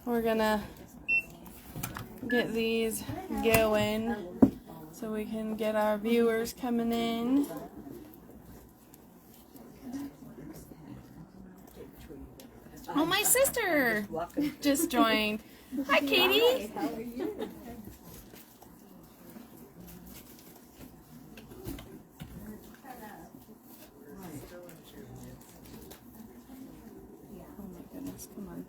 we're gonna get these going so we can get our viewers coming in. Oh, my sister just joined. Hi, Katie. How are you? Oh my goodness, come on.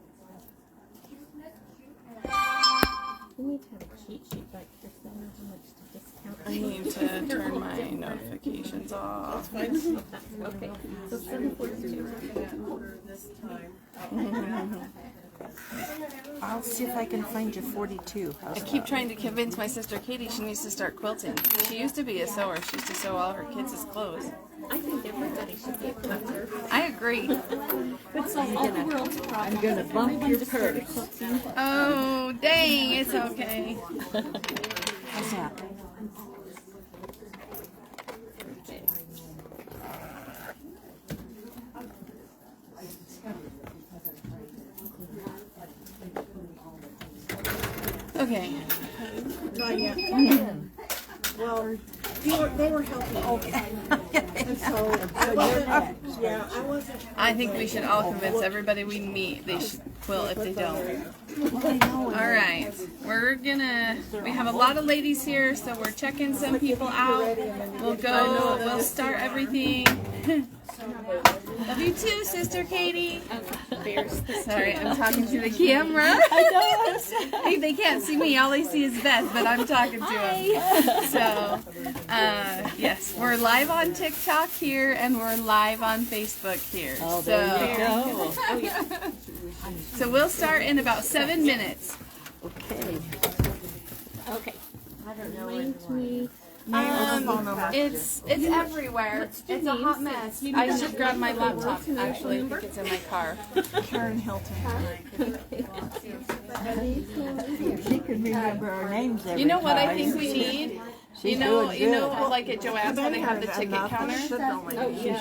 You need to have a cheat sheet like this, then how much to discount. I need to turn my notifications off. Okay, so 742. I'll see if I can find you 42. I keep trying to convince my sister Katie she needs to start quilting. She used to be a sewer. She used to sew all her kids' clothes. I think everybody should be a quilter. I agree. It's all the world's problem. I'm gonna bump your purse. Oh, dang, it's okay. How's that? Okay. Not yet. Well, they were helping. Okay. And so I wasn't. I think we should all convince everybody we meet they should quilt if they don't. All right, we have a lot of ladies here, so we're checking some people out. We'll start everything. Love you too, Sister Katie. Sorry, I'm talking to the camera. I know. They can't see me. All they see is Beth, but I'm talking to them. So, yes, we're live on TikTok here, and we're live on Facebook here. Oh, there you go. So we'll start in about 7 minutes. Okay. Okay. I don't know. It's everywhere. It's a hot mess. I should grab my laptop. Actually, I think it's in my car. Karen Hilton. She can remember our names every You know what I time. think we need? She's You know, doing good. like at Joanne's when they have the ticket counter. She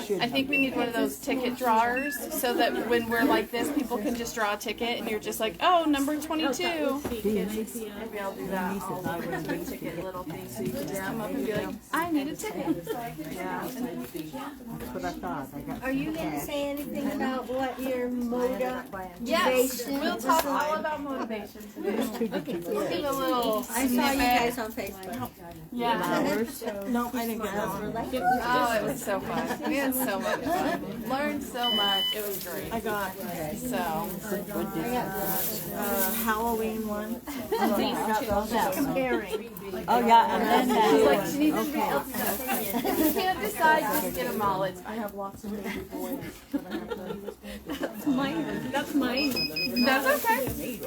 should. I think we need one of those ticket drawers so that when we're like this, people can just draw a ticket and you're just like, oh, number 22. Maybe I'll do that. I'll do a ticket little thing so you can just come up and be like, I need a ticket. Yeah. That's what I thought. I got Are you going to say anything about what your Yes, we'll talk all about motivation today. We'll give a little I saw you guys on Facebook. Yeah. No, I didn't get that one. Oh, it was so fun. We had so much fun. Learned so much. It was great. I got So, Halloween one. Comparing. Oh yeah, and then she's like, she needs everybody else's opinion. If you can't decide, just get them all. I have lots of baby boys. Mine. That's mine. That's okay.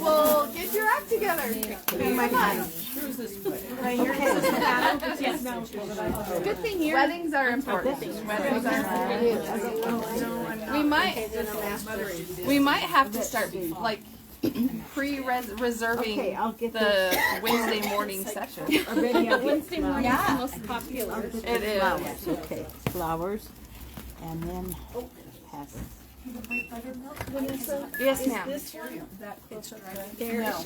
Well, get your act together. Come on. Good thing here. Weddings are important. Weddings are important. We might have to start like pre-reserving the Wednesday morning session. Wednesday morning is the most popular. It is. flowers. Okay, flowers, and then pass. Yes, ma'am. There's your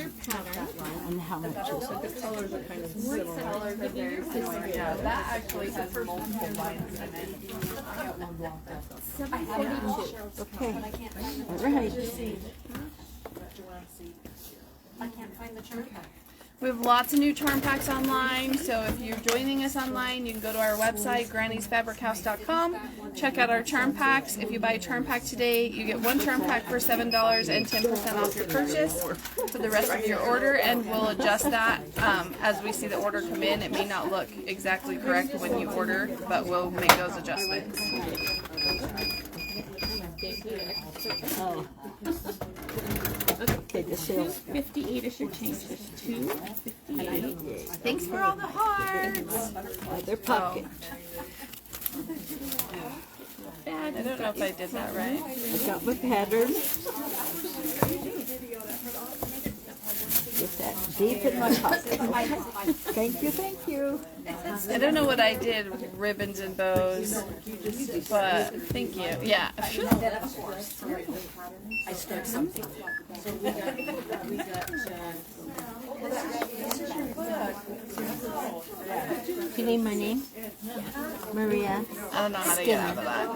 pattern. And how much is it? The colors are kind of Colors are very similar. Yeah, that actually has multiple lines in it. 742. Okay. All right. I can't find the chart. We have lots of new charm packs online, so if you're joining us online, you can go to our website, grannysfabrichouse.com, check out our charm packs. If you buy a charm pack today, you get one charm pack for $7 and 10% off your purchase for the rest of your order, and we'll adjust that as we see the order come in. It may not look exactly correct when you order, but we'll make those adjustments. Oh. Okay, the sales. 58 is your change. There's 258. Thanks for all the hearts. Other pocket. I don't know if I did that right. I got my pattern. Get that Deep in my pocket. Thank you, thank you. I don't know what I did, ribbons and bows, but thank you. Yeah. I start something. You need my name? Maria. I don't know how to get out of that.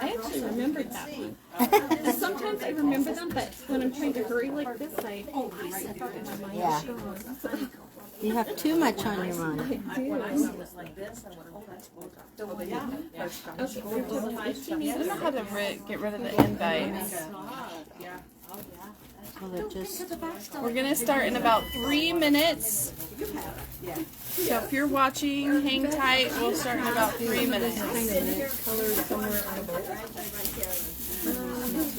I actually remembered that one. Sometimes I remember them, but when I'm trying to hurry like this, my mind Yeah. is gone. You have too much on your mind. Okay, I don't know how to get rid of the invites. Will it just... We're gonna start in about 3 minutes. So if you're watching, hang tight. We'll start in about 3 minutes.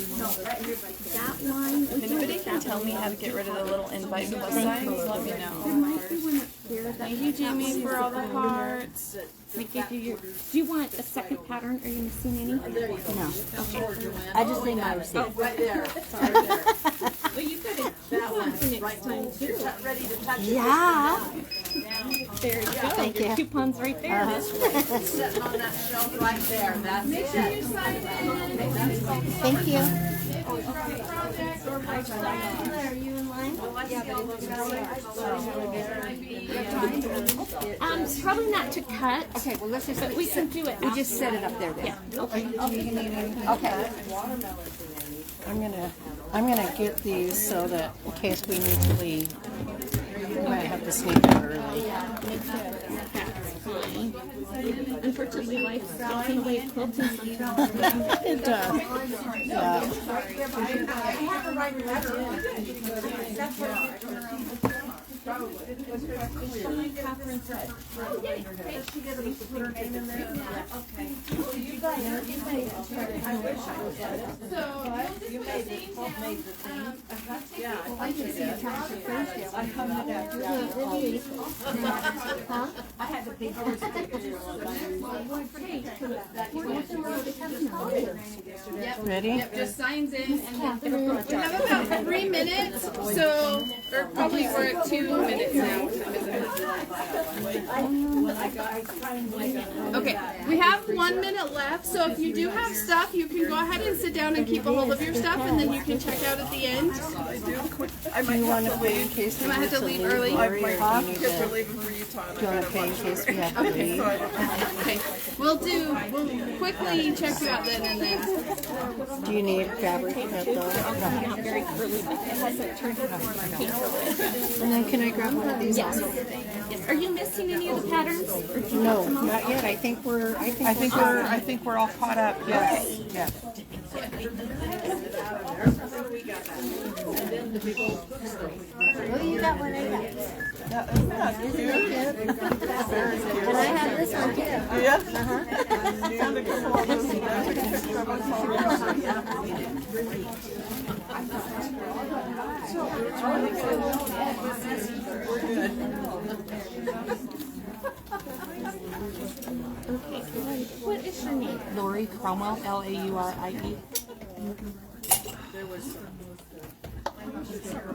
that one. If anybody can tell me how to get rid of the little invite plus signs, let me know. Might be one up here that Thank you, Jamie, for all the hearts. we gave you your. Do you want a second pattern? Are you missing any? No. I just need my receipt. Well, you could have for next time too. Yeah. There you go. Thank you. Coupons right there. Thank you. Probably not to cut. Okay, well let's just. But we can do it. We just set it up there. Then. Yeah. Okay. Okay. I'm gonna get these so that in case we need to leave, we might have to sneak out early. Unfortunately, life gets in the way of quilting sometimes. It does. Yeah. Ready? Yep, just signs in and then we have about 3 minutes, so or probably we're at 2 minutes now. Okay, we have 1 minute left, so if you do have stuff, you can go ahead and sit down and keep a hold of your stuff, and then you can check out at the end. Do you want to pay in case we You might have to leave early. Do you want to pay in case we have to leave? Okay, we'll quickly check you out then, and then. Do you need fabric at the? Not very curly, but it hasn't turned into my paint. And then can I grab one of these also? Are you missing any of the patterns? Or do you No, have them all? not yet. I think we're all caught up. Yes. Yes. Oh, you got one, I got. And I have this one too. Yeah. Okay, what is your name? Lori Cromwell, Laurie.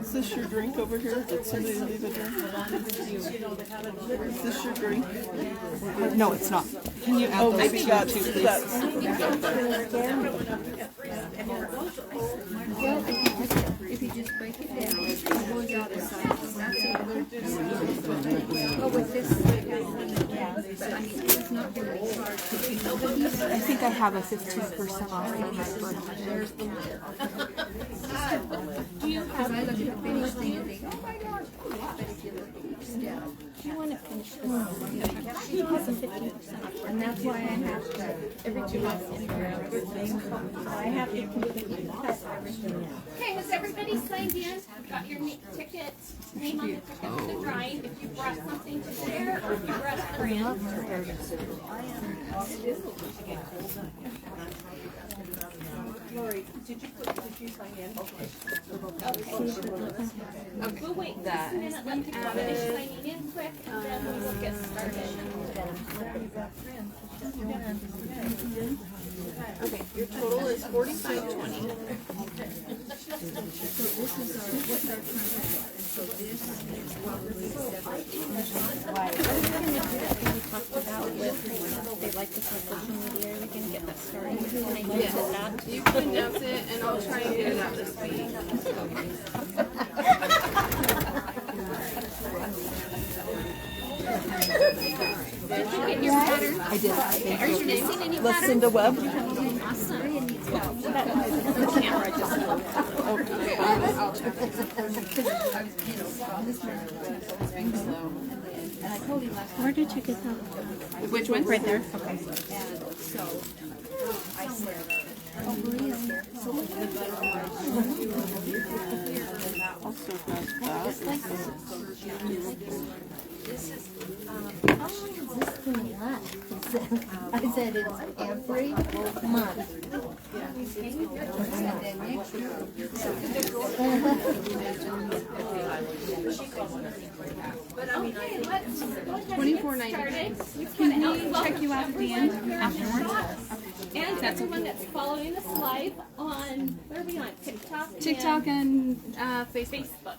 Is this your drink over here? Did somebody leave a drink? Is this your drink? No, it's not. Can you add those two that's, too, please? If you just break it down, it goes out the side. Oh, with this, I mean, it's not very hard. I think I have a 15% off for my birthday. Do you have anything? Do you want to finish this? She has a 15% off. And that's why I have to, every 2 months, I have to completely cut everything. Okay, has everybody signed in? Got your ticket, name on the ticket for the drawing? If you brought something to share, or if you brought a friend? Lori, did you sign in? Okay, we'll wait just a minute, let people finish signing in quick, and then we'll get started. Okay, your total is 45.20. What's our We talked about with they like this on social media. We can get that started. Can I use that? You can announce it, and I'll try and get it out this week. Did you get your pattern? I did. Are you missing any patterns? Lucinda Webb. Awesome. Okay, I'll check it. Where did you get that? Which one? Right there. Okay. Also has that. This thing left. I said it's every month. $24.90. Can we check you out at the end afterwards? And everyone that's following us live on, where are we on? TikTok and Facebook. Facebook.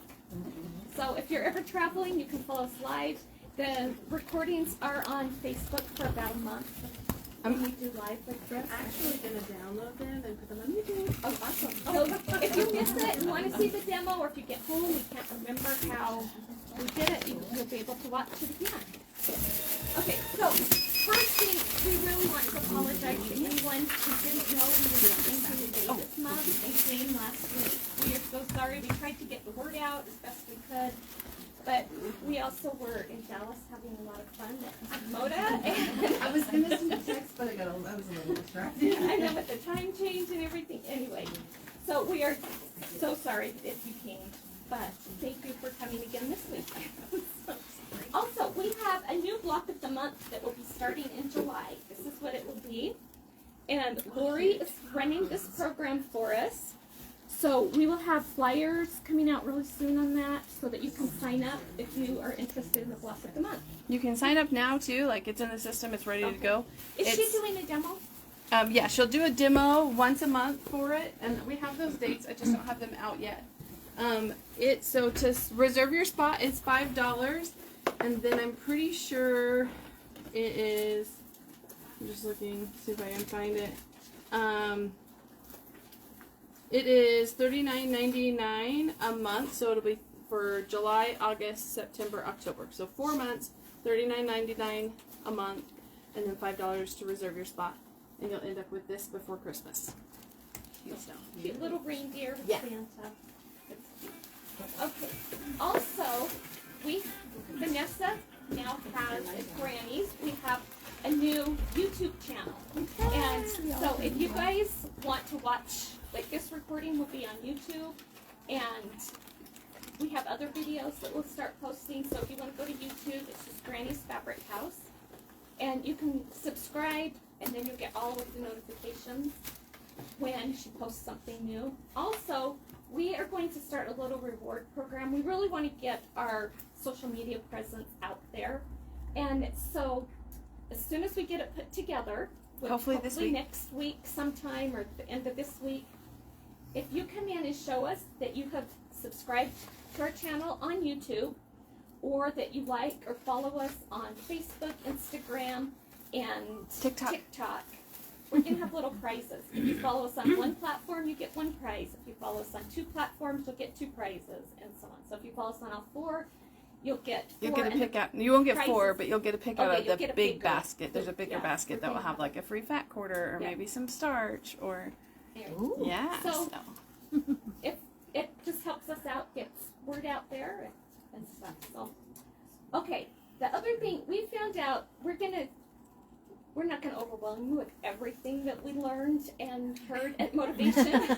So if you're ever traveling, you can follow us live. The recordings are on Facebook for about a month. We do live like this. I'm actually going to download them and put them on YouTube. Oh, awesome. So if you miss it and want to see the demo, or if you get home and you can't remember how we did it, you'll be able to watch it again. Okay, so first thing, we really want to apologize to anyone who didn't know we were changing the day this month and came last week. We are so sorry. We tried to get the word out as best we could. But we also were in Dallas having a lot of fun at Moda. And I was gonna send a text, but I was a little distracted. I know, with the time change and everything. Anyway, so we are so sorry if you came, but thank you for coming again this week. Also, we have a new block of the month that will be starting in July. This is what it will be. And Lori is running this program for us. So we will have flyers coming out really soon on that so that you can sign up if you are interested in the block of the month. You can sign up now too, like it's in the system, it's ready to go. Is she doing a demo? Yeah, she'll do a demo once a month for it, and we have those dates. I just don't have them out yet. So to reserve your spot, it's $5, and then I'm pretty sure it is. I'm just looking, see if I can find it. It is $39.99 a month, so it'll be for July, August, September, October. So 4 months, $39.99 a month, and then $5 to reserve your spot, and you'll end up with this before Christmas. So. Cute little reindeer with Santa. It's cute. Okay. Also, Vanessa now has at Granny's. We have a new YouTube channel, and so if you guys want to watch. Like this recording will be on YouTube, and we have other videos that we'll start posting. So if you want to go to YouTube, it's just Granny's Fabric House, and you can subscribe, and then you'll get all of the notifications when she posts something new. Also, we are going to start a little reward program. We really want to get our social media presence out there, and so as soon as we get it put together, hopefully this week, next week sometime, or at the end of this week. If you come in and show us that you have subscribed to our channel on YouTube, or that you like or follow us on Facebook, Instagram, and TikTok, we're going to have little prizes. If you follow us on one platform, you get one prize. If you follow us on 2 platforms, you'll get 2 prizes, and so on. So if you follow us on all 4, you'll get 4. You'll get a pick out. You won't get prizes. 4, but you'll get a pick out of the big basket. There's a bigger Yeah, basket that will have like a free fat quarter, or maybe some starch, or yeah. So if it just helps us out, gets word out there and stuff. So okay, the other thing we found out, we're not gonna overwhelm you with everything that we learned and heard at Motivation,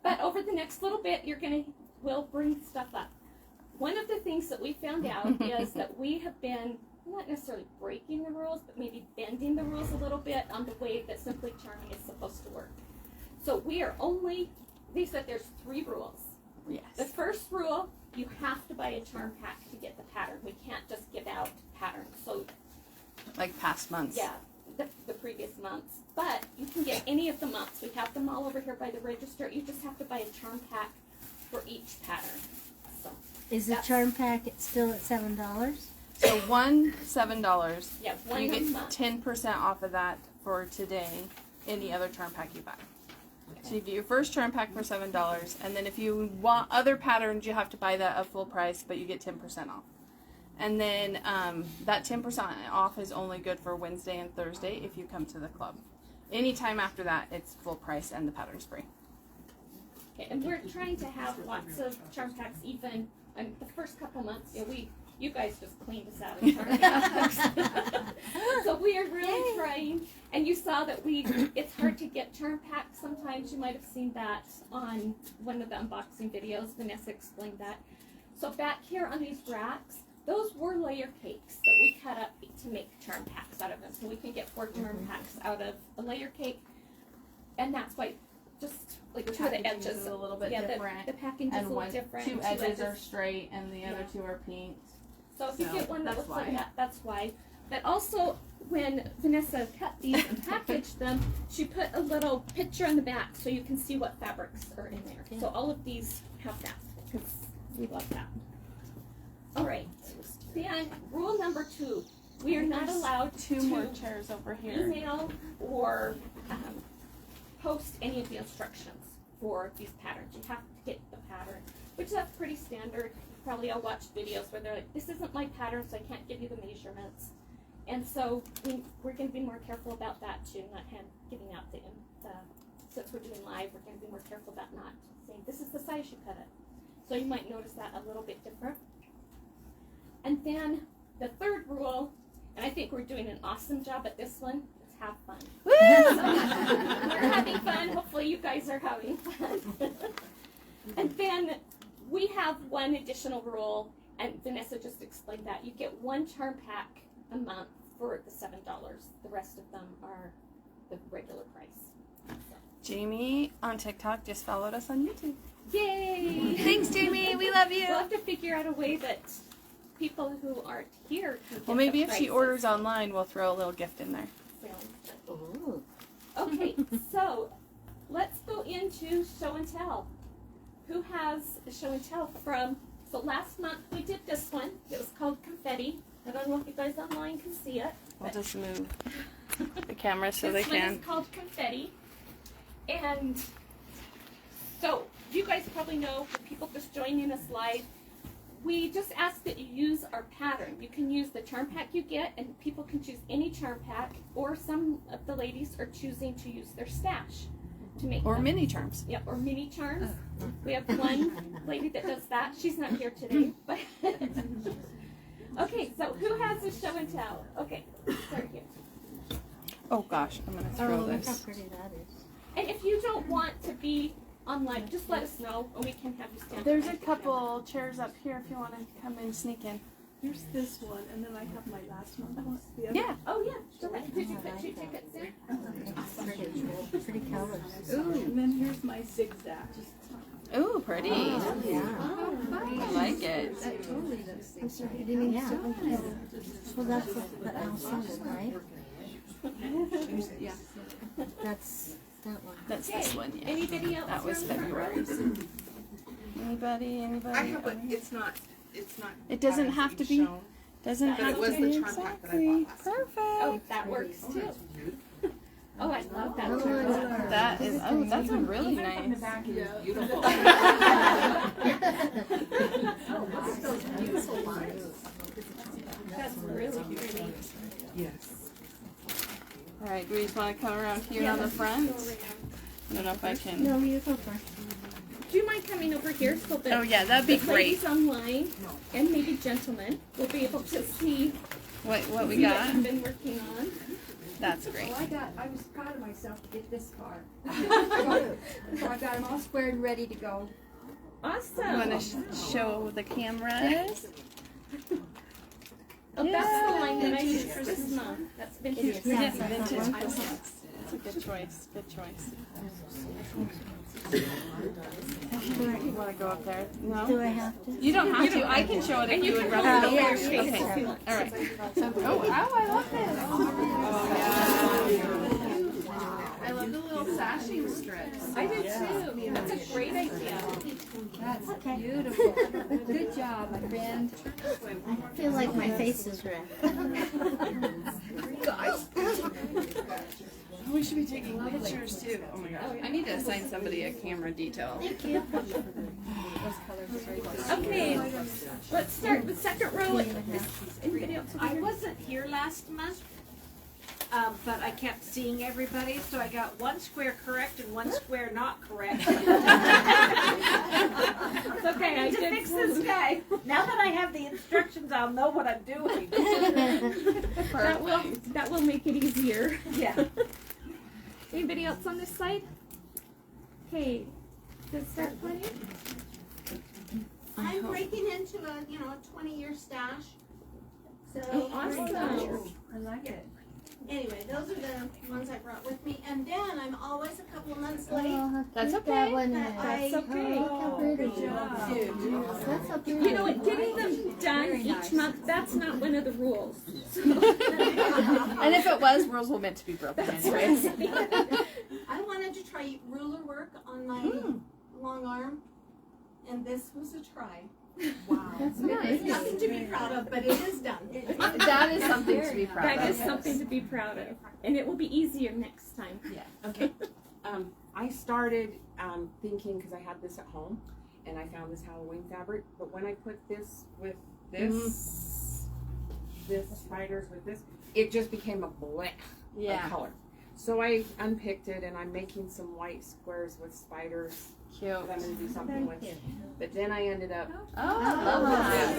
but over the next little bit, we'll bring stuff up. One of the things that we found out is that we have been not necessarily breaking the rules, but maybe bending the rules a little bit on the way that Simply Charming is supposed to work. So they said there's 3 rules. Yes. The first rule, you have to buy a charm pack to get the pattern. We can't just give out patterns. So, like past months. Yeah, the previous months. But you can get any of the months. We have them all over here by the register. You just have to buy a charm pack for each pattern. So Is the charm packet still at $7? So one $7. Yeah, one You a get month. 10% off of that for today. Any other charm pack you buy. So you get your first charm pack for $7, and then if you want other patterns, you have to buy that at full price, but you get 10% off. And then that 10% off is only good for Wednesday and Thursday if you come to the club. Anytime after that, it's full price and the pattern's free. Okay, and we're trying to have lots of charm packs even the first couple months. You guys just cleaned us out of charm packs. So we are really trying. And you saw that it's hard to get charm packs sometimes. You might have seen that on one of the unboxing videos. Vanessa explained that. So back here on these racks, those were layer cakes that we cut up to make charm packs out of them. So we can get 4 charm packs out of a layer cake. And that's why just like two of the edges is a little bit yeah, different. The packaging is a little different. Two edges are straight and the other two are pink. So if you get one that that's looks like why. that, that's why. But also, when Vanessa cut these and packaged them, she put a little picture on the back so you can see what fabrics are in there. So all of these have that because we love that. All right. Then rule number 2: we are not allowed Two to more chairs over here. email or post any of the instructions for these patterns. You have to get the pattern, which that's pretty standard. Probably all watched videos where they're like, this isn't my pattern, so I can't give you the measurements. And so we're going to be more careful about that too, not giving out since we're doing live, we're going to be more careful about not saying, this is the size you cut it. So you might notice that a little bit different. And then the third rule, and I think we're doing an awesome job at this one, is have fun. Woo! We're having fun. Hopefully you guys are having fun. And then we have one additional rule, and Vanessa just explained that. You get 1 charm pack a month for the $7. The rest of them are the regular price. So. Jamie on TikTok just followed us on YouTube. Yay! Thanks, Jamie. We love you. We'll have to figure out a way that people who aren't here can get Well, maybe the if she prices. orders online, we'll throw a little gift in there. Ooh. Okay, so let's go into show and tell. Who has a show and tell from, so last month we did this one. It was called Confetti. I don't know if you guys online can see it. We'll just move the camera so they This one can. is called Confetti. And so you guys probably know, for people just joining us live, we just ask that you use our pattern. You can use the charm pack you get, and people can choose any charm pack, or some of the ladies are choosing to use their stash to make Or them. mini charms. Yeah, or mini charms. We have one lady that does that. She's not here today, but okay. So who has a show and tell? Okay, start here. Oh gosh, I'm gonna throw Oh, look how this. pretty that is. And if you don't want to be on live, just let us know, and we can have you stand. There's a behind the couple chairs up here if you want to come and sneak in. Here's this one, and then I have my last one. That was the other. Yeah. camera. Oh yeah, sure. Did you put 2 tickets in? Pretty colors. And then here's my zigzag. Ooh, pretty. Oh, yeah. I like it. Yeah. Well, that's the ensemble, right? Yeah. That's that one. That's this one, yeah. Anybody else? That was here? February. Anybody? I have, but it's not. It doesn't patterns have that to you be. shown. Doesn't But have it was to be the charm pack that I exactly bought last time. perfect. Oh, that works too. Oh, I love that. Oh, That is. Oh, that's a really nice. Beautiful. That's really pretty. Yes. All right. Do we just want to come around here on the front? I don't know if I can. No, you go first. Do you mind coming over here so that Oh yeah, that'd be the great. ladies online and maybe gentlemen will be able to see What we what got? you've been working on? That's great. I was proud of myself to get this far. So I got them all squared and ready to go. Awesome. You want to show the cameras? Oh, that's the line that I used for this month. That's vintage. Yes, vintage Christmas. That's a good choice. Good choice. You want to go up there? Do No? I have to? You don't have to. I can show it if And you you would can rather. hold go your first. face Okay. if you want. All right. Oh, I love this. Oh, yeah. I love the little sashing strips. I do too. That's a great idea. That's beautiful. Good job, my friend. I feel like my face is red. We should be taking pictures too. Oh my gosh. I need to assign somebody a camera detail. Thank you. Okay, let's start with second row. Anybody else over I here? wasn't here last month, but I kept seeing everybody, so I got one square correct and one square not correct. It's okay, I To did fix this guy. Now that I have the instructions, I'll know what I'm doing. that will make it easier. Yeah. Anybody else on this side? Okay, let's start playing. I'm breaking into a 20-year stash. So Awesome. I like it. anyway, those are the ones I brought with me. And then I'm always a couple of months late. Oh, That's cute okay. That one That is. That's okay. Oh, look how pretty. That's so pretty. You know what, getting them done each month, that's not one of the rules. And if it was, rules were meant to be broken anyways. I wanted to try ruler work on my long arm, and this was a try. Wow. That's nice. Nothing to be proud of, but it is done. That is something to be proud That of. is something to be proud of. And it will be easier next time. Okay. I started thinking, because I had this at home, and I found this Halloween fabric, but when I put this with this, this spiders with this, it just became a blech of color. So I unpicked it, and I'm making some white squares with spiders Cute. that I'm going to do something with. But then I ended up, Oh, I love that.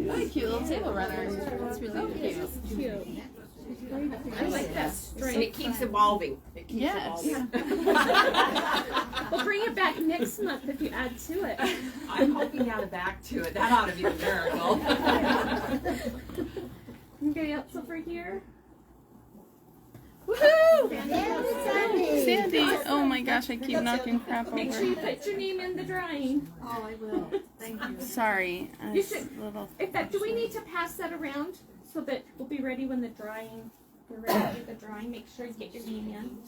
What a cute little table runner. That's really cute. Cute. I like that and strength. it keeps evolving. It keeps Yes. evolving. We'll bring it back next month if you add to it. I'm hoping to add back to it. That ought to be a miracle. Anybody else over here? Woohoo! Sandy. Sandy, oh my gosh, I keep knocking crap Make sure you over. put your name in the drawing. Oh, I will. Thank you. Sorry. You should- Little... In fact, do we need to pass that around so that we'll be ready when the drawing, we're ready to do the drawing? Make sure you get your name in.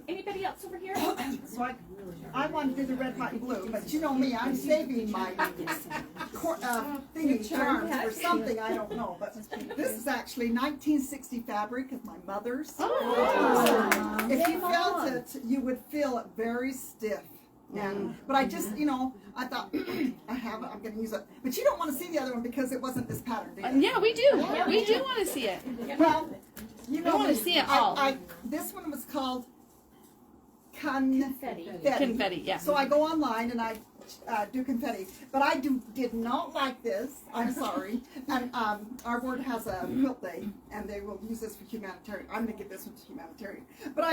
Anybody else over here? So I want to do the red, white, and blue, but you know me, I'm saving my thingy charms for something, I don't know. But this is actually 1960 fabric of my mother's. Oh. If you felt it, you would feel it very stiff. And, but I just, I thought, I'm going to use it. But you don't want to see the other one because it wasn't this pattern, do you? Yeah, we do. We do want to see it. Well, you know, We want to see it all. this one was called Confetti. Confetti, yeah. So I go online and I do confetti, but I did not like this. I'm sorry. And our ward has a quilt day, and they will use this for humanitarian. I'm going to give this one to humanitarian. But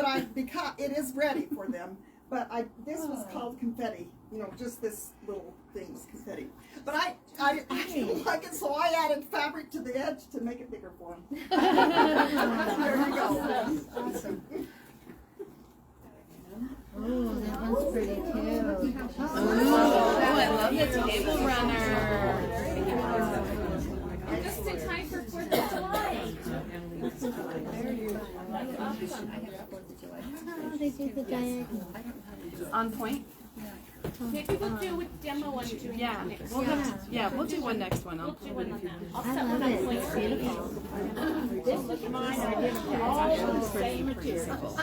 I because it is ready for them. But this was called confetti. Just this little thing was confetti. But I didn't like it, so I added fabric to the edge to make it bigger for them. There you go. Awesome. Oh, that one's pretty too. Oh, I love the table runner. Just in time for 4th of July. Oh, they did the diagonal. On point? Maybe we'll do a demo on doing Yeah. that next We'll time. we'll do one next one. We'll do one on that. I'll I set love one up it. for you. It's beautiful. All the same material.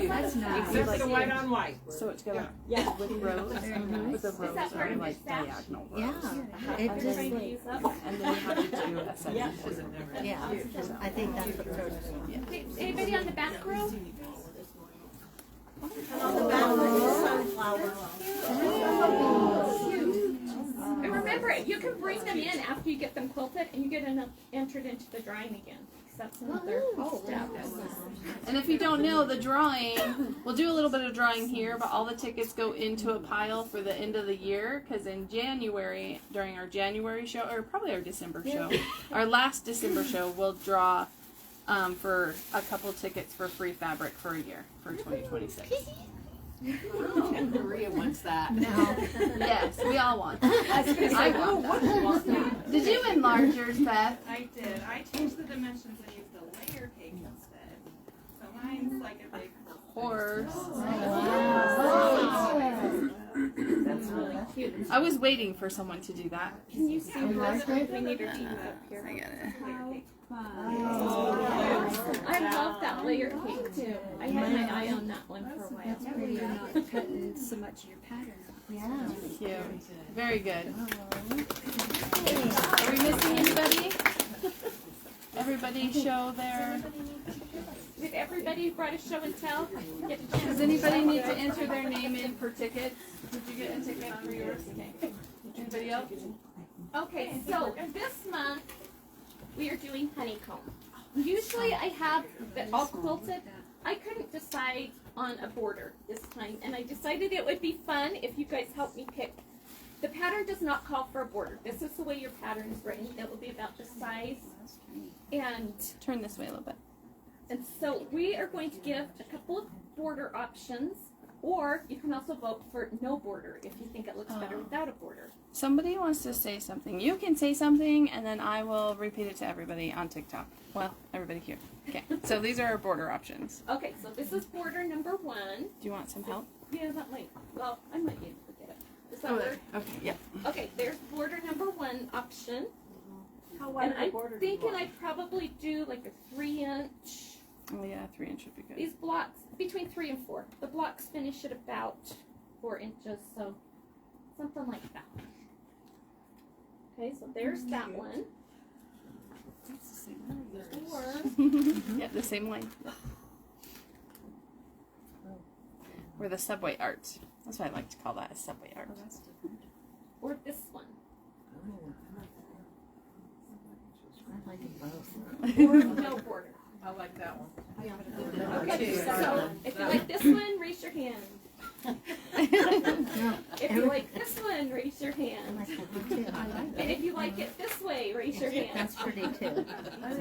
That's nice. Except for the white on white. So it's going Yeah. with rows. With the Is rows that part are of like your stash? diagonal rows. Yeah. It just Trying to like, use up. And then you have to do a second. yeah. I think that's what they're doing. Okay, anybody on the back row? And remember, you can bring them in after you get them quilted, and you get entered into the drawing again. So that's another step. And if you don't know, the drawing, we'll do a little bit of drawing here, but all the tickets go into a pile for the end of the year, because in January, during our January show, or probably our December show, our last December show, we'll draw for a couple tickets for free fabric for a year, for 2026. Maria wants that. Yes, we all want that. I want that. Did you enlarge yours, Beth? I did. I changed the dimensions and used a layer cake instead. So mine's like a big Horse. Oh. students. I was waiting for someone to do that. Can you see this? We need our teams up here. I got it. I love that layer cake too. I had my eye on that one for a while. That's pretty. You're not cutting so much of your pattern. Yeah. Cute. Very good. Are we missing anybody? Everybody show their. Did everybody brought a show and tell? Get a chance. Does anybody need to enter their name in for tickets? Did you get a ticket for yours? Okay. Anybody else? Okay, so this month we are doing honeycomb. Usually I have it all quilted. I couldn't decide on a border this time, and I decided it would be fun if you guys help me pick. The pattern does not call for a border. This is the way your pattern is written. It will be about the size. And Turn this way a little bit. so we are going to give a couple of border options, or you can also vote for no border if you think it looks better without a border. Somebody wants to say something. You can say something, and then I will repeat it to everybody on TikTok. Well, everybody here. Okay. So these are our border options. Okay, so this is border number 1. Do you want some help? Yeah, that might. Well, I might be able to get it. Is that Oh, work? okay. Yep. Okay, there's border number 1 option. How wide And of a I'm border do you thinking want? I'd probably do like a 3-inch. Oh yeah, 3 inch would be good. These blocks between 3 and 4. The blocks finish at about 4 inches, so something like that. Okay, so there's that one. That's the same one. Or Yeah, the same length. Or the subway art. That's what I like to call that, a subway art. or this one. I like them both. Or no border. I like that one. Okay, so if you like this one, raise your hand. If you like this one, raise your I hand. like that one too. And if you like it this way, raise your hand. That's pretty too.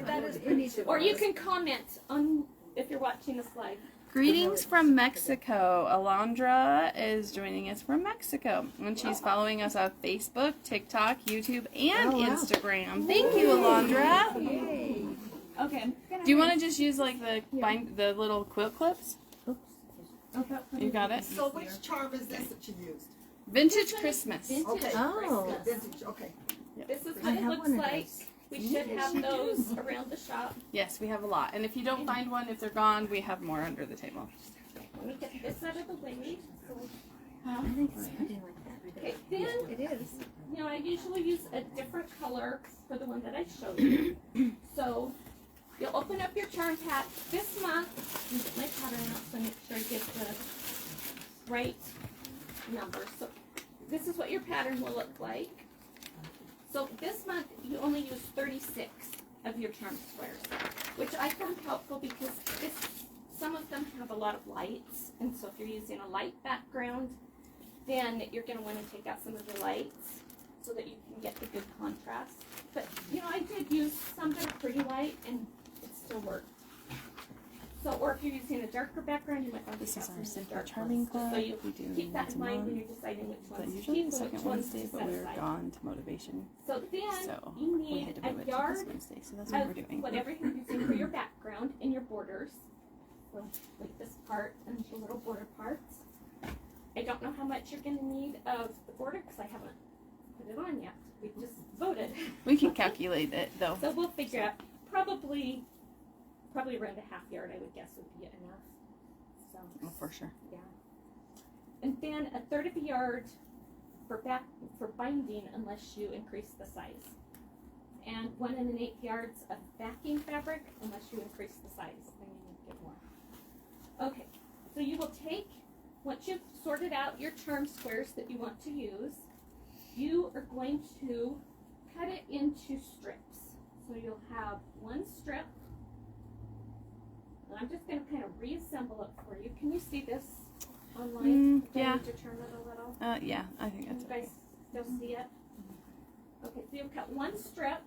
That is pretty. Or you can comment on if you're watching this live. Greetings from Mexico. Alondra is joining us from Mexico. And she's following us on Facebook, TikTok, YouTube, and Instagram. Thank you, Alondra. Okay. Do you want to just use like the little quilt clips? You got it? So which charm is this that you used? Vintage Christmas. Vintage Okay. Oh. Christmas. Vintage, okay. This is I what it have looks one of like. those. We should have those around the shop. Yes, we have a lot. And if you don't find one, if they're gone, we have more under the table. Let me get this out of the way. I think it's pretty like that. Okay, then It is. you know, I usually use a different color for the one that I showed you. So you'll open up your charm pack this month. Let me get my pattern out so I make sure I get the right number. So this is what your pattern will look like. So this month you only use 36 of your charm squares, which I found helpful because some of them have a lot of lights, and so if you're using a light background, then you're going to want to take out some of the lights so that you can get the good contrast. But, you know, I did use some that are pretty light, and it still worked. So, or if you're using a darker background, you might want to This take is out our some of the Simple dark Charming ones. Club. So you We do keep that once in a mind when month, you're deciding which but ones to usually keep the and which second ones Wednesday, to but set we're aside. gone to motivation. So then So you we need had to a move it to yard this Wednesday, so that's what we're doing. whatever you're using for your background and your borders. So like this part and the little border parts. I don't know how much you're going to need of the border because I haven't put it on yet. We just voted. We can calculate it though. So we'll figure out probably around a half yard I would guess would be enough. So Oh, for sure. yeah. And then a third of a yard for binding unless you increase the size. And 1 1/8 yards of backing fabric unless you increase the size. Then you need to get more. Okay, so you will take, once you've sorted out your charm squares that you want to use, you are going to cut it into strips. So you'll have one strip. And I'm just going to kind of reassemble it for you. Can you see this online? Do I yeah. need to turn it a little? Yeah, I think Can that's you guys still see it? Okay, so you'll cut one strip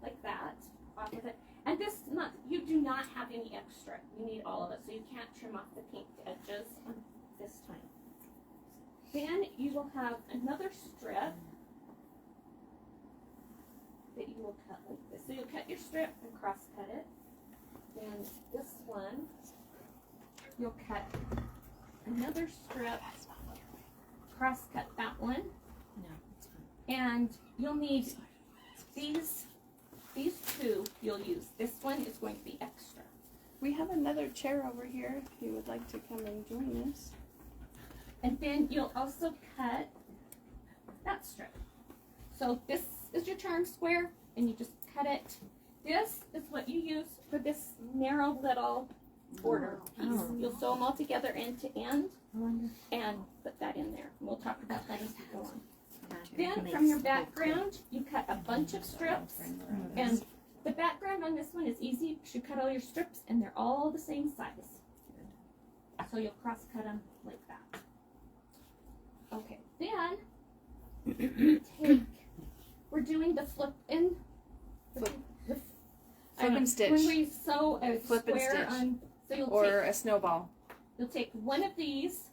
like that off of it. And this month, you do not have any extra. You need all of it, so you can't trim off the pink edges on this time. Then you will have another strip that you will cut like this. So you'll cut your strip and cross cut it. Then this one, you'll cut another strip, cross cut that one, And you'll need these two you'll use. This one is going to be extra. We have another chair over here if you would like to come and join us. And then you'll also cut that strip. So this is your charm square, and you just cut it. This is what you use for this narrow little border piece. You'll sew them all together end to end and put that in there. We'll talk about that as we go on. Then from your background, you cut a bunch of strips, and the background on this one is easy because you cut all your strips and they're all the same size. So you'll cross cut them like that. Okay, then you take, we're doing the flip and Flip and stitch. When we sew a Flip and square stitch. on, so you'll Or a snowball. you'll take one of these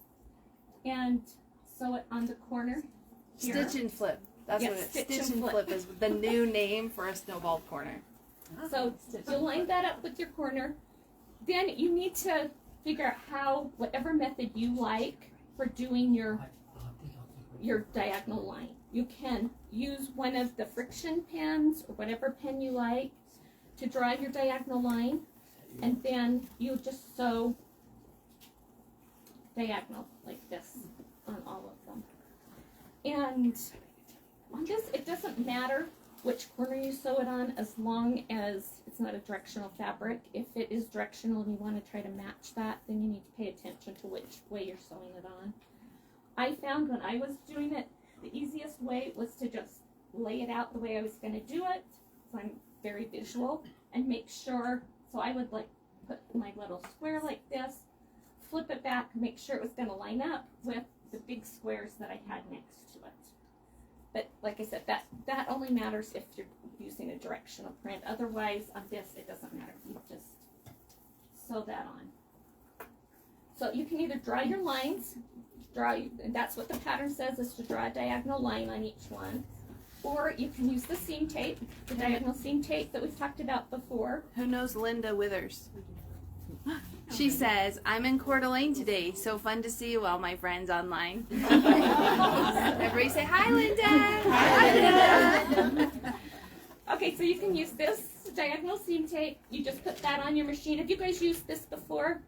and sew it on the corner here. Stitch and flip. That's Yeah, what it is. stitch Stitch and and flip is the new name for a snowball corner. So you'll line that up with your corner. Then you need to figure out how, whatever method you like for doing your diagonal line. You can use one of the friction pens or whatever pen you like to draw your diagonal line, and then you just sew diagonal like this on all of them. And on this, it doesn't matter which corner you sew it on as long as it's not a directional fabric. If it is directional and you want to try to match that, then you need to pay attention to which way you're sewing it on. I found when I was doing it, the easiest way was to just lay it out the way I was going to do it. So I'm very visual, and make sure, so I would like put my little square like this, flip it back, make sure it was going to line up with the big squares that I had next to it. But like I said, that only matters if you're using a directional print. Otherwise, on this, it doesn't matter. You just sew that on. So you can either draw your lines, and that's what the pattern says, is to draw a diagonal line on each one. Or you can use the seam tape, the diagonal seam tape that we've talked about before. Who knows Linda Withers? She says, I'm in Coeur d'Alene today. So fun to see you all my friends online. Everybody say, hi, Linda. Hi, Linda. Okay, so you can use this diagonal seam tape. You just put that on your machine. Have you guys used this before?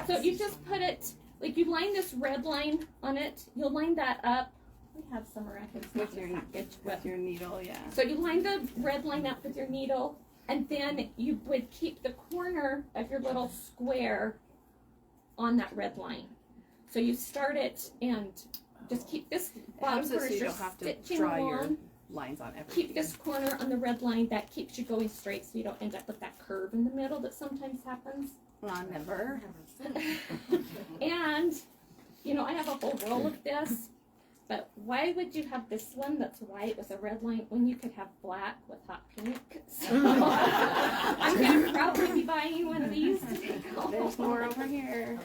So you just put it, like you line this red line on it. You'll line that up. We have some around With your needle, yeah. So you line the red line up with your needle, and then you would keep the corner of your little square on that red line. So you start it and just keep this bottom corner, so you don't have to draw your lines on everything. Keep this corner on the red line. That keeps you going straight, so you don't end up with that curve in the middle that sometimes happens. Never. And, you know, I have a whole roll of this. But why would you have this one that's white with a red line when you could have black with hot pink? So I'm going to probably be buying one of these to take home. There's more over here.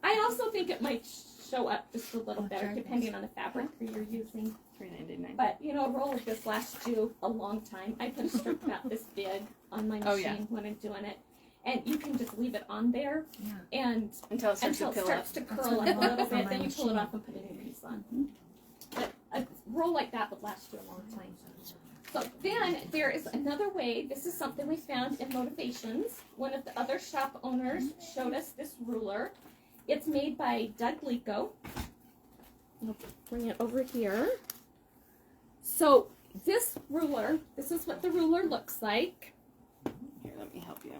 I also think it might show up just a little better depending on the fabric that you're using. $3.99. But, you know, a roll of this lasts you a long time. I put a strip about this big on my machine when I'm doing it. And you can just leave it on there and until it starts to curl up a little bit. Then you pull it off and put a new piece on. But a roll like that would last you a long time. So then there is another way. This is something we found in Motivations. One of the other shop owners showed us this ruler. It's made by Doug Lico. I'll bring it over here. So this ruler, this is what the ruler looks like. Here, let me help you.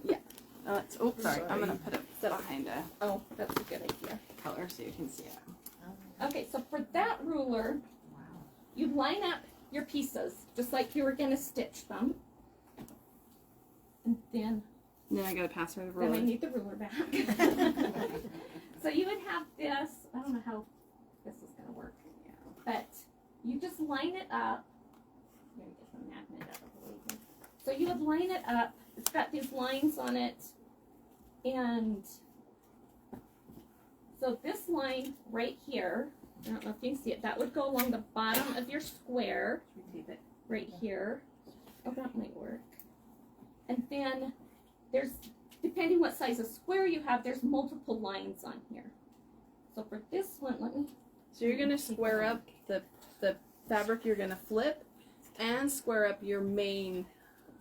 Yeah. Oh, sorry. I'm going to put it behind a that's a good idea. color so you can see it. Okay, so for that ruler, you line up your pieces just like you were going to stitch them. And then I got to pass her the ruler. Then I need the ruler back. So you would have this. I don't know how this is going to work. But you just line it up. I'm going to get the magnet out of the way here. So you would line it up. It's got these lines on it, and so this line right here, I don't know if you can see it, that would go along the bottom of your square, right here. Oh, that might work. And then there's, depending what size of square you have, there's multiple lines on here. So for this one, let me So you're gonna square up the fabric you're gonna flip, and square up your main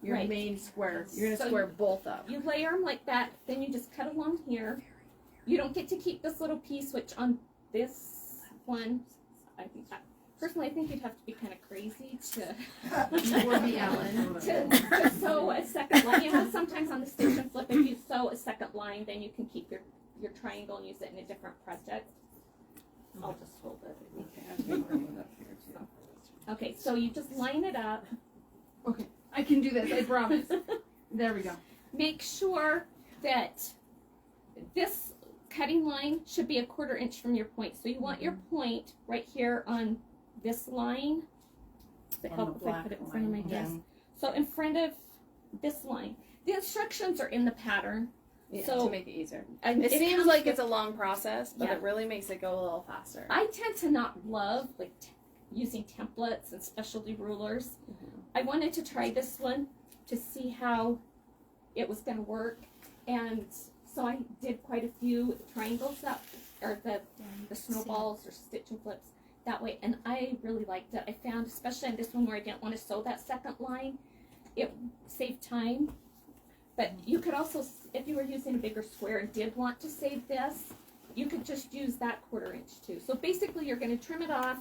Right. main square. You're gonna So square both up. You layer them like that, then you just cut along here. You don't get to keep this little piece, which on this one, personally, I think you'd have to be kind of crazy to sew a second line. You know, sometimes on the stitch and flip, if you sew a second line, then you can keep your triangle and use it in a different project. I'll just hold it. Okay, so you just line it up. Okay, I can do this. I promise. There we go. Make sure that this cutting line should be 1/4 inch from your point. So you want your point right here on this line. Does it help if I put it in front of my desk? So in front of this line. The instructions are in the pattern. Yeah, so to make it easier. And It seems like it's a long process, but Yeah. it really makes it go a little faster. I tend to not love using templates and specialty rulers. I wanted to try this one to see how it was going to work, and so I did quite a few triangles or the snowballs or stitch and flips that way, and I really liked it. I found, especially on this one where I didn't want to sew that second line, it saved time. But you could also, if you were using a bigger square and did want to save this, you could just use that 1/4 inch too. So basically you're going to trim it off,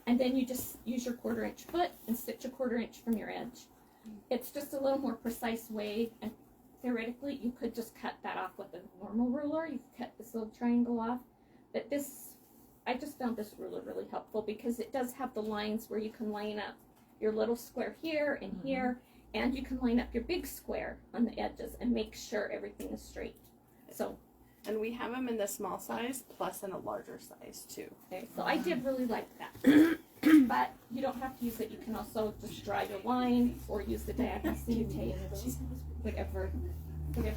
and then you just use your 1/4 inch foot and stitch a 1/4 inch from your edge. It's just a little more precise way, and theoretically you could just cut that off with a normal ruler. You could cut this little triangle off. But I just found this ruler really helpful because it does have the lines where you can line up your little square here and here, and you can line up your big square on the edges and make sure everything is straight. So, and we have them in the small size plus in a larger size too. Okay, so I did really like that. But you don't have to use it. You can also just draw your line or use the diagonal seam tape, whatever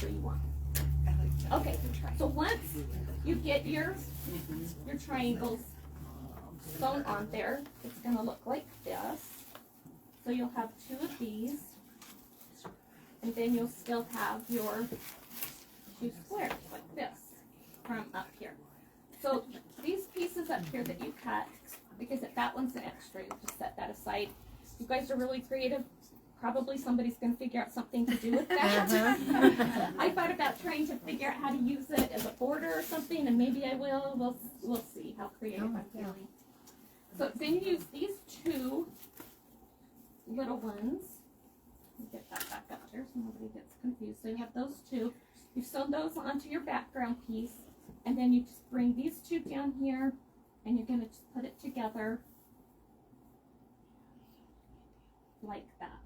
you want. Okay, so once you get your triangles sewn on there, it's going to look like this. So you'll have 2 of these, and then you'll still have your 2 squares like this from up here. So these pieces up here that you cut, because if that one's an extra, you just set that aside. You guys are really creative. Probably somebody's going to figure out something to do with that. I thought about trying to figure out how to use it as a border or something, and maybe I will. We'll see how creative I'm feeling. So then you use these 2 little ones. Let me get that back up there so nobody gets confused. So you have those 2. You've sewn those onto your background piece, and then you just bring these 2 down here, and you're going to just put it together like that.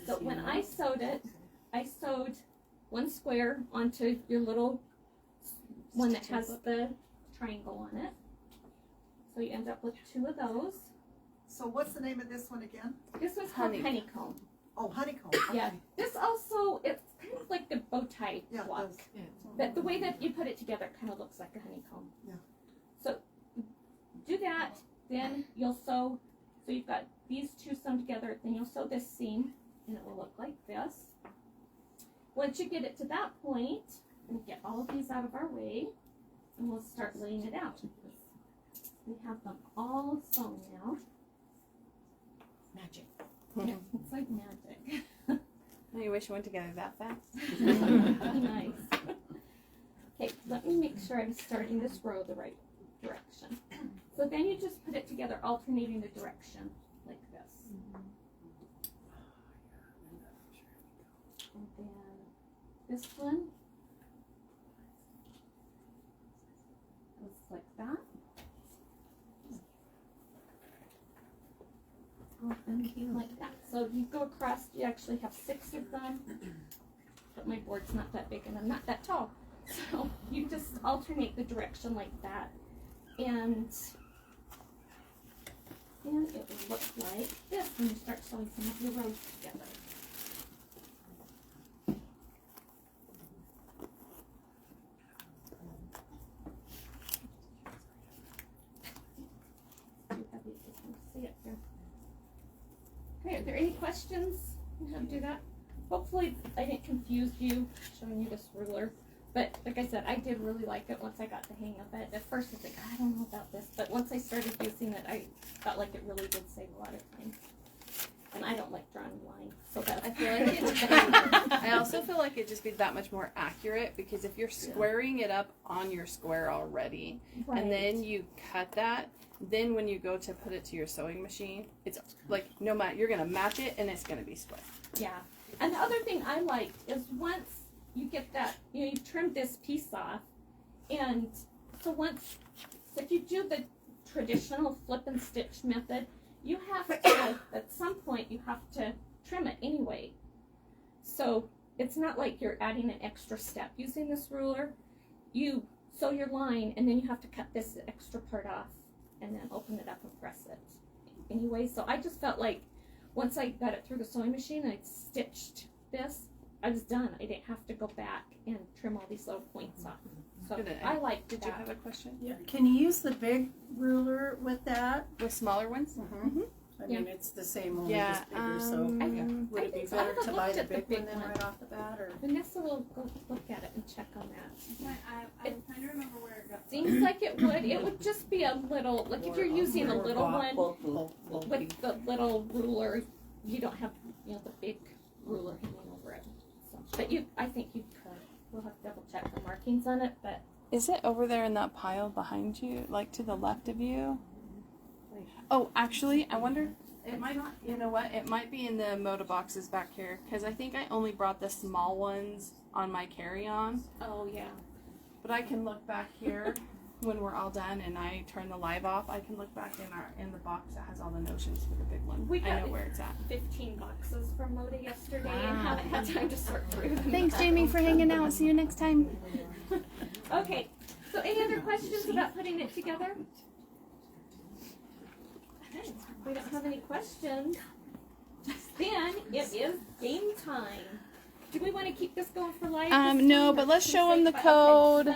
So when I sewed it, I sewed 1 square onto your little one that has the triangle on it. So you end up with 2 of those. So what's the name of this one again? This one's called Honeycomb. Oh, Honeycomb. Yeah. Okay. This also, it's kind of like the bow tie Yeah, it block. does. But the way that you put it together kind of looks like a honeycomb. Yeah. So do that, then you'll sew. So you've got these 2 sewn together, then you'll sew this seam, and it will look like this. Once you get it to that point, we'll get all of these out of our way, and we'll start laying it out. We have them all sewn now. Magic. Yeah, it's like magic. I wish it went together that fast. Nice. Okay, let me make sure I'm starting this row the right direction. So then you just put it together, alternating the direction, like this. And then this one goes like that. And like that. So you go across, you actually have 6 of them, but my board's not that big and I'm not that tall. So you just alternate the direction like that, and then it will look like this when you start sewing some of your rows together. Too heavy, just want to see it here. Okay, are there any questions on how to do that? Hopefully I didn't confuse you showing you this ruler. But like I said, I did really like it once I got the hang of it. At first I was like, I don't know about this, but once I started using it, I felt like it really did save a lot of time. And I don't like drawing lines, so that's. I feel like it. I also feel like it'd just be that much more accurate because if you're squaring it up on your square already, and then you cut that, then when you go to put it to your sewing machine, it's like no matter you're gonna match it and it's gonna be square. Yeah, and the other thing I like is once you get that, you know, you trim this piece off, and so if you do the traditional flip and stitch method, you have to, at some point, you have to trim it anyway. So it's not like you're adding an extra step using this ruler. You sew your line, and then you have to cut this extra part off, and then open it up and press it. Anyway, so I just felt like once I got it through the sewing machine, I stitched this, I was done. I didn't have to go back and trim all these little points off. So I liked that. Did you have a question? Yeah. Can you use the big ruler with that? With smaller ones? Mm-hmm. I mean, it's the same, only Yeah, just bigger. So would it be so. I better haven't to buy looked the at the big big one then one. right off the bat, or? Vanessa will go look at it and check on that. I'm trying to remember where it got. Seems like it would. It would just be a little, like if you're using a little one with the little ruler, you don't have, you know, the big ruler hanging over it. So, but I think you could. We'll have to double check the markings on it, but. Is it over there in that pile behind you, like to the left of you? Oh, actually, I wonder. It might not. You know what? It might be in the motor boxes back here because I think I only brought the small ones on my carry-on. Oh yeah. But I can look back here when we're all done and I turn the live off. I can look back in the box that has all the notions for the big one. I know where it's at. 15 boxes from Moda yesterday and haven't had time to sort through them. Thanks, Jamie, for hanging out. See you next time. Okay. So any other questions about putting it together? We don't have any questions. Then it is game time. Do we want to keep this going for live? No, but let's show them the code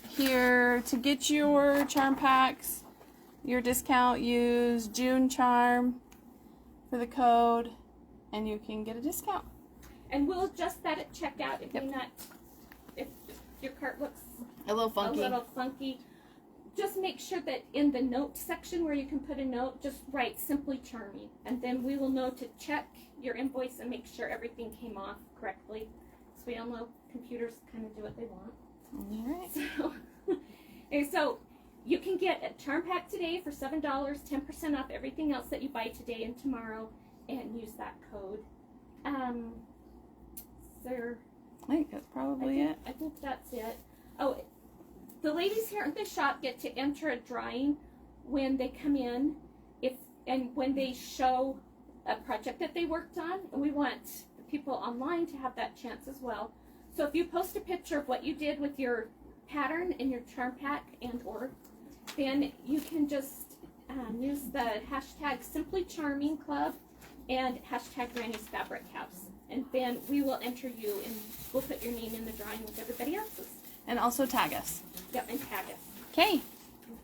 here to get your charm packs. Your discount, use June Charm for the code, and you can get a discount. And we'll adjust that at checkout if your cart looks a little funky. Just make sure that in the note section where you can put a note, just write Simply Charming. And then we will know to check your invoice and make sure everything came off correctly. So we all know computers kind of do what they want. All right. So you can get a charm pack today for $7, 10% off everything else that you buy today and tomorrow, and use that code. Sir, I think that's probably it. I think that's it. Oh, the ladies here at the shop get to enter a drawing when they come in, and when they show a project that they worked on, and we want the people online to have that chance as well. So if you post a picture of what you did with your pattern in your charm pack then you can just use the hashtag Simply Charming Club and hashtag Granny's Fabric House, and then we will enter you and we'll put your name in the drawing with everybody else's. And also tag us. Yep, and tag us. Okay.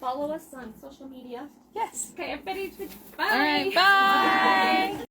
Follow us on social media. Yes. Okay, everybody, bye. All right, bye.